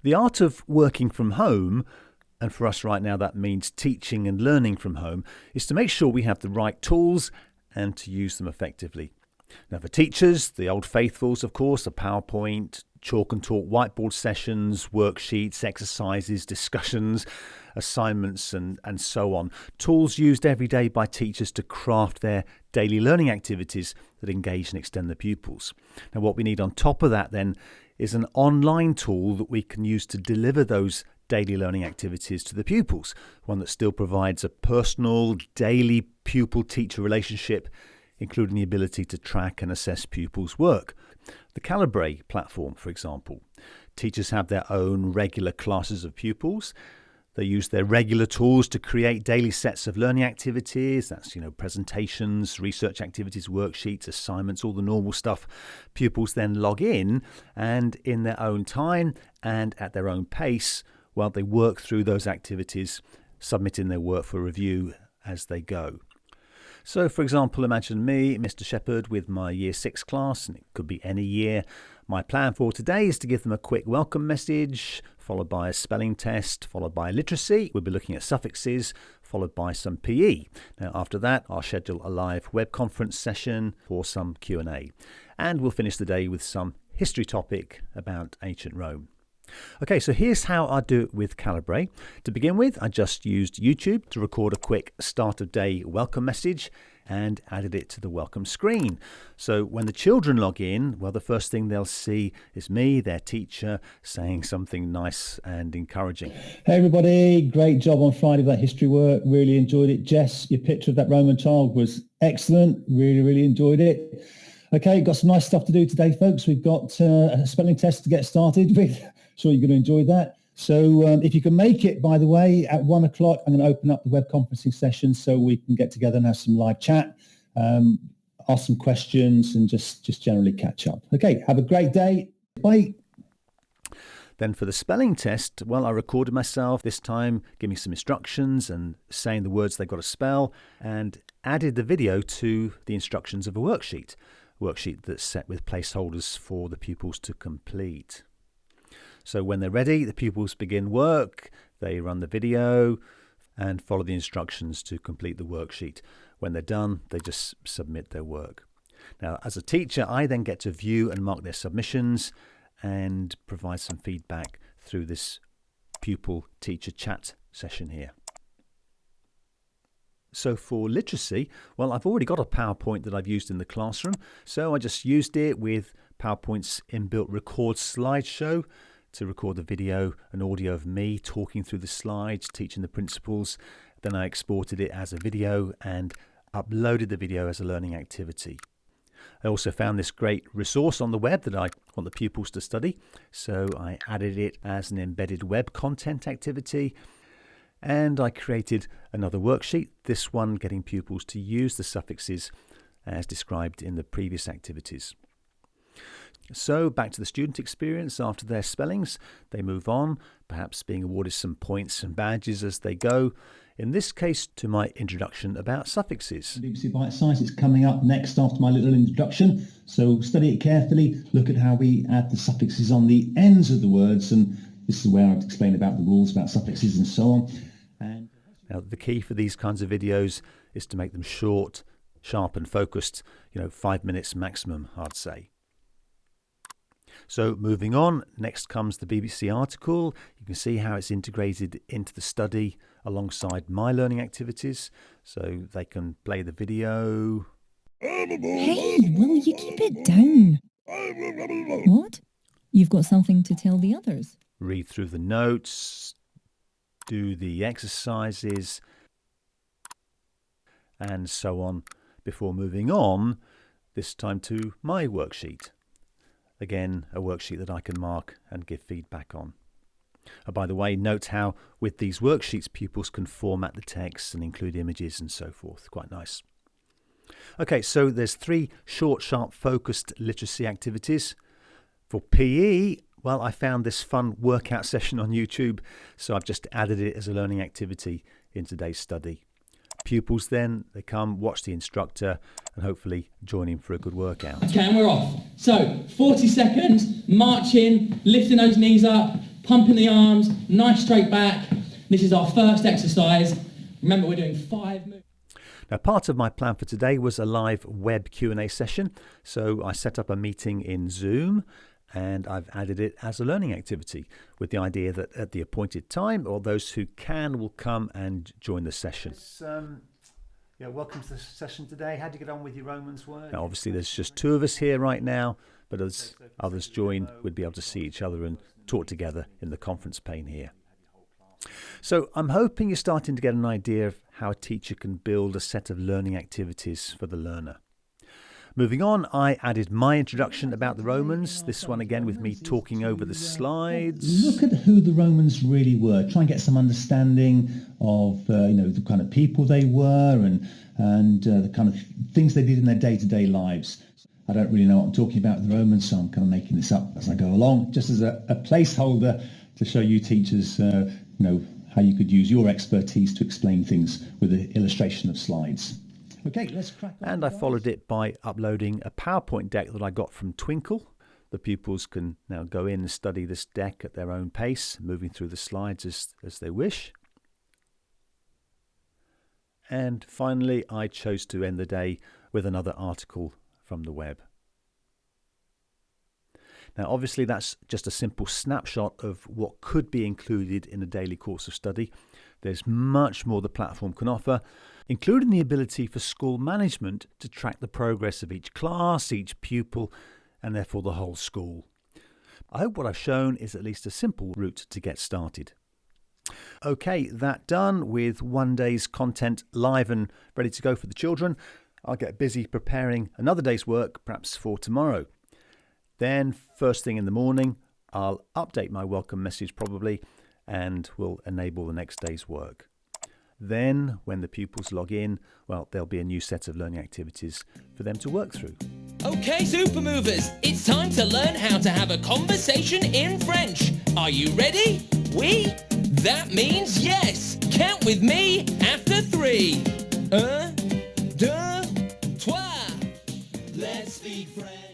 The art of working from home, and for us right now that means teaching and learning from home, is to make sure we have the right tools and to use them effectively. Now for teachers, the old faithfuls, of course, are PowerPoint, chalk and talk whiteboard sessions, worksheets, exercises, discussions, assignments and so on. Tools used every day by teachers to craft their daily learning activities that engage and extend the pupils. Now what we need on top of that then is an online tool that we can use to deliver those daily learning activities to the pupils, one that still provides a personal, daily pupil-teacher relationship, including the ability to track and assess pupils' work. The Calibrae platform, for example. Teachers have their own regular classes of pupils. They use their regular tools to create daily sets of learning activities. That's, presentations, research activities, worksheets, assignments, all the normal stuff. Pupils then log in and in their own time and at their own pace, while they work through those activities, submitting their work for review as they go. So, for example, imagine me, Mr. Shepherd, with my Year 6 class, and it could be any year. My plan for today is to give them a quick welcome message, followed by a spelling test, followed by literacy. We'll be looking at suffixes, followed by some PE. Now, after that, I'll schedule a live web conference session for some Q&A. And we'll finish the day with some history topic about ancient Rome. Okay, so here's how I do it with Calibrae. To begin with, I just used YouTube to record a quick start of day welcome message and added it to the welcome screen. So when the children log in, well, the first thing they'll see is me, their teacher, saying something nice and encouraging. Hey everybody, great job on Friday with that history work. Really enjoyed it. Jess, your picture of that Roman child was excellent. Really enjoyed it. Okay, got some nice stuff to do today, folks. We've got a spelling test to get started with. Sure you're going to enjoy that. So if you can make it, by the way, at 1 o'clock, I'm going to open up the web conferencing session so we can get together and have some live chat, ask some questions and just generally catch up. Okay, have a great day. Bye. Then for the spelling test, well, I recorded myself this time, giving some instructions and saying the words they've got to spell, and added the video to the instructions of a worksheet that's set with placeholders for the pupils to complete. So when they're ready, the pupils begin work, they run the video and follow the instructions to complete the worksheet. When they're done, they just submit their work. Now, as a teacher, I then get to view and mark their submissions and provide some feedback through this pupil-teacher chat session here. So for literacy, well, I've already got a PowerPoint that I've used in the classroom, so I just used it with PowerPoint's inbuilt record slideshow to record the video and audio of me talking through the slides, teaching the principles. Then I exported it as a video and uploaded the video as a learning activity. I also found this great resource on the web that I want the pupils to study, so I added it as an embedded web content activity. And I created another worksheet, this one getting pupils to use the suffixes as described in the previous activities. So back to the student experience after their spellings. They move on, perhaps being awarded some points and badges as they go. In this case, to my introduction about suffixes. BBC Bite Size is coming up next after my little introduction. So study it carefully, look at how we add the suffixes on the ends of the words, and this is where I've explained about the rules about suffixes and so on. And now the key for these kinds of videos is to make them short, sharp and focused, 5 minutes maximum, I'd say. So moving on, next comes the BBC article. You can see how it's integrated into the study alongside my learning activities. So they can play the video. Hey, will you keep it down? What? You've got something to tell the others? Read through the notes, do the exercises, and so on, before moving on, this time to my worksheet. Again, a worksheet that I can mark and give feedback on. By the way, note how with these worksheets pupils can format the text and include images and so forth. Quite nice. Okay, so there's 3 short, sharp, focused literacy activities. For PE, well, I found this fun workout session on YouTube, so I've just added it as a learning activity in today's study. Pupils then, they come, watch the instructor and hopefully join him for a good workout. Okay, and we're off. So, 40 seconds, march in, lifting those knees up, pumping the arms, nice straight back. This is our first exercise. Remember, we're doing 5 moves. Now, part of my plan for today was a live web Q&A session, so I set up a meeting in Zoom and I've added it as a learning activity with the idea that at the appointed time, or those who can will come and join the session. Welcome to the session today. How do you get on with your Romans work? Now, obviously, there's just 2 of us here right now, but as others join, we'd be able to see each other and talk together in the conference pane here. So I'm hoping you're starting to get an idea of how a teacher can build a set of learning activities for the learner. Moving on, I added my introduction about the Romans, this one again with me talking over the slides. Look at who the Romans really were. Try and get some understanding of the kind of people they were and the kind of things they did in their day-to-day lives. I don't really know what I'm talking about with the Romans, so I'm kind of making this up as I go along, just as a placeholder to show you teachers how you could use your expertise to explain things with an illustration of slides. Okay, let's crack on. And I followed it by uploading a PowerPoint deck that I got from Twinkle. The pupils can now go in and study this deck at their own pace, moving through the slides as they wish. And finally, I chose to end the day with another article from the web. Now, obviously, that's just a simple snapshot of what could be included in a daily course of study. There's much more the platform can offer, including the ability for school management to track the progress of each class, each pupil, and therefore the whole school. I hope what I've shown is at least a simple route to get started. Okay, that done with one day's content live and ready to go for the children. I'll get busy preparing another day's work, perhaps for tomorrow. Then, first thing in the morning, I'll update my welcome message probably, and will enable the next day's work. Then, when the pupils log in, well, there'll be a new set of learning activities for them to work through. Okay, super movers, it's time to learn how to have a conversation in French. Are you ready? Oui? That means yes. Count with me after 3. 1, 2, 3. Let's speak French.